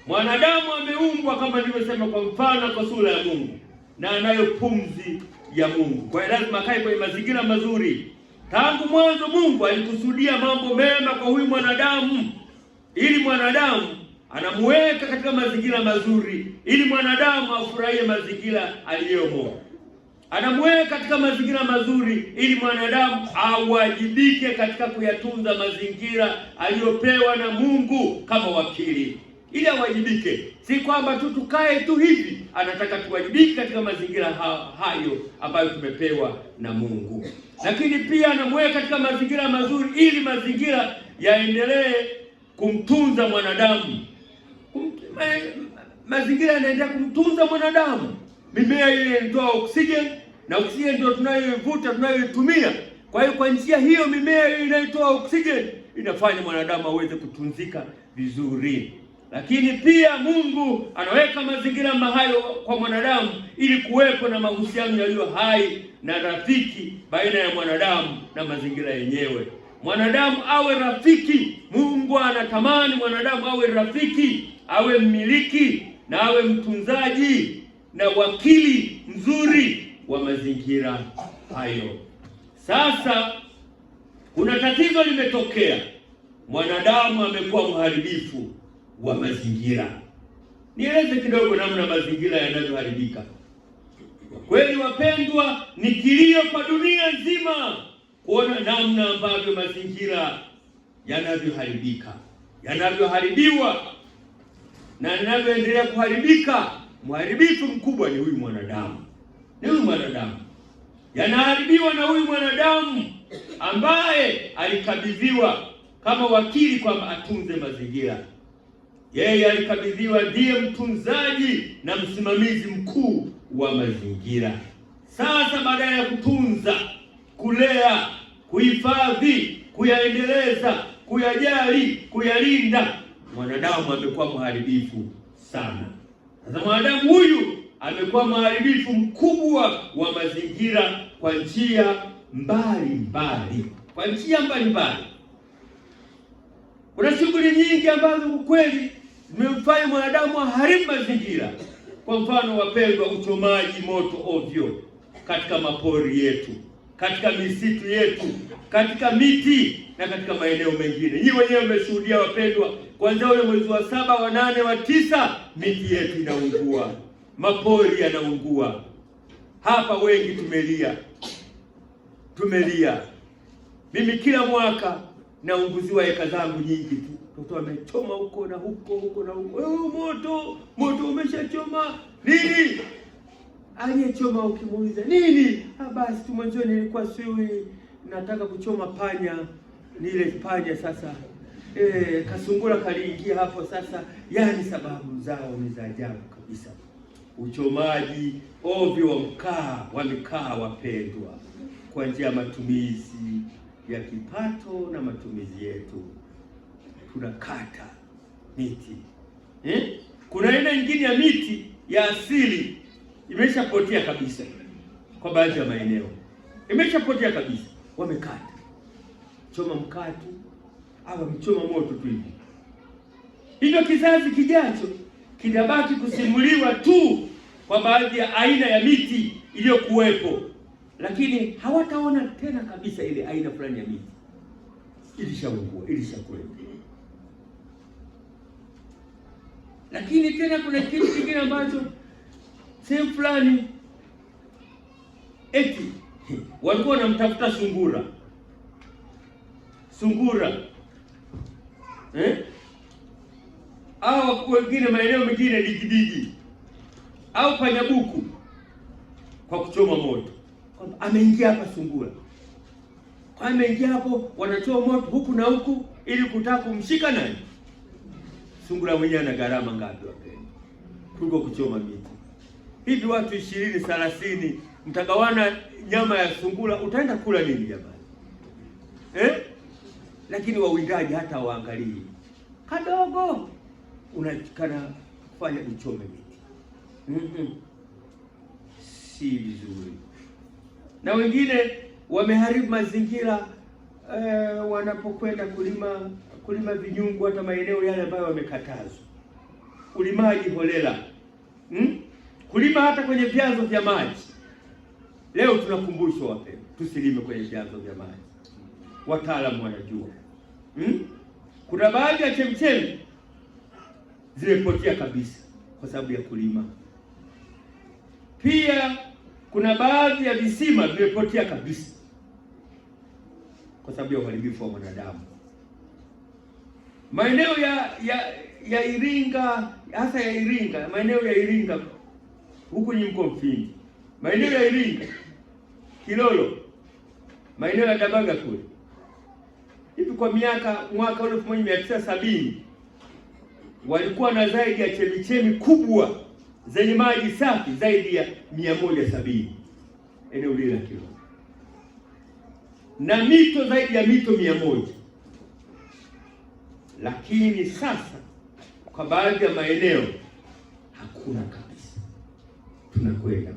Mwanadamu ameumbwa kama nilivyosema, kwa mfano, kwa sura ya Mungu, na anayo pumzi ya Mungu. Kwa hiyo lazima akae kwenye mazingira mazuri. Tangu mwanzo Mungu alikusudia mambo mema kwa huyu mwanadamu, ili mwanadamu anamuweka katika mazingira mazuri, ili mwanadamu afurahie mazingira aliyomo. Anamuweka katika mazingira mazuri ili mwanadamu awajibike katika kuyatunza mazingira aliyopewa na Mungu kama wakili, ili awajibike. Si kwamba tu tukae tu hivi, anataka tuwajibike katika mazingira hayo ambayo tumepewa na Mungu. Lakini pia anamuweka katika mazingira mazuri ili mazingira yaendelee kumtunza mwanadamu. Mazingira yanaendelea kumtunza mwanadamu. Mimea ile inatoa oksijeni, na oksijeni ndio tunayoivuta, tunayoitumia. Kwa hiyo kwa njia hiyo mimea ile inayotoa oksijeni inafanya mwanadamu aweze kutunzika vizuri. Lakini pia Mungu anaweka mazingira hayo kwa mwanadamu ili kuwepo na mahusiano yaliyo hai na rafiki baina ya mwanadamu na mazingira yenyewe. Mwanadamu awe rafiki. Mungu anatamani mwanadamu awe rafiki, awe mmiliki na awe mtunzaji na wakili mzuri wa mazingira hayo. Sasa kuna tatizo limetokea. Mwanadamu amekuwa mharibifu wa mazingira. Nieleze kidogo namna mazingira yanavyoharibika. Kwa kweli wapendwa, ni kilio kwa dunia nzima kuona namna ambavyo mazingira yanavyoharibika, yanavyoharibiwa na yanavyoendelea kuharibika. Mharibifu mkubwa ni huyu mwanadamu. Ni huyu mwanadamu. Yanaharibiwa na huyu mwanadamu ambaye alikabidhiwa kama wakili kwamba atunze mazingira. Yeye alikabidhiwa, ndiye mtunzaji na msimamizi mkuu wa mazingira. Sasa badala ya kutunza, kulea, kuhifadhi, kuyaendeleza, kuyajali, kuyalinda, mwanadamu amekuwa mharibifu sana. Sasa mwanadamu huyu amekuwa mharibifu mkubwa wa mazingira kwa njia mbalimbali. Kwa njia mbalimbali. Kuna shughuli nyingi ambazo ukweli zimemfanya mwanadamu aharibu mazingira. Kwa mfano wapendwa, uchomaji moto ovyo katika mapori yetu, katika misitu yetu, katika miti na katika maeneo mengine. Nyinyi wenyewe mmeshuhudia wapendwa, kuanzia ule mwezi wa 7, wa 8, wa 9 miti yetu inaungua, mapori yanaungua. Hapa wengi tumelia. Mimi kila mwaka naunguziwa eka zangu nyingi tu. Watu wamechoma huko na huko na huko. Moto umeshachoma. Nini? Aliyechoma ukimuuliza nini? Basi tu mwanzo nilikuwa siwi nataka kuchoma panya. Nile panya sasa. Kasungura kaliingia hapo sasa. Yaani sababu zao ni za ajabu kabisa. Uchomaji ovyo wa mkaa wapendwa, kwa njia ya matumizi ya kipato na matumizi yetu tunakata miti. Kuna aina nyingine ya miti ya asili imeshapotea kabisa. Kwa baadhi ya maeneo imeshapotea kabisa, wamekata, choma mkatu au mchoma moto tu hivi. Hivyo kizazi kijacho kinabaki kusimuliwa tu kwa baadhi ya aina ya miti iliyokuwepo, lakini hawataona tena kabisa ile aina fulani ya miti ilishaungua, ilishakwenda. Lakini tena kuna kitu kingine ambacho sehemu fulani eti walikuwa wanamtafuta sungura au wengine maeneo mengine digidigi au panyabuku, kwa kuchoma moto. Ameingia hapa sungura. Kwa ameingia hapo, wanachoma moto huku na huku ili kutaka kumshika nani? Sungura mwenyewe ana gharama ngapi wapendwa? Kuliko kuchoma miti. Hivi watu 20, 30 mtagawana nyama ya sungura, utaenda kula nini jamani? Lakini wawindaji hata waangalie kadogo, unakana kufanya uchome miti. Si vizuri. Na wengine wameharibu mazingira wanapokwenda kulima vinyungu, hata maeneo yale ambayo wamekatazwa. ulimaji holela, kulima hata kwenye vyanzo vya maji. Leo tunakumbushwa wapendwa, tusilime kwenye vyanzo vya maji. Wataalamu wanajua kuna baadhi ya chemchemi zimepotea kabisa kwa sababu ya kulima. Pia kuna baadhi ya visima vimepotea kabisa kwa sababu ya uharibifu wa mwanadamu. Maeneo ya Iringa, hasa ya Iringa, maeneo ya Iringa huku ni mko Mfindi, maeneo ya Iringa, Kilolo, maeneo ya Dabaga kule, hivi kwa mwaka 1970 walikuwa na zaidi ya chemichemi kubwa zenye maji safi zaidi ya 170 eneo lile la Kilolo, na mito zaidi ya mito 100. Lakini sasa kwa baadhi ya maeneo hakuna kabisa. Tunakwenda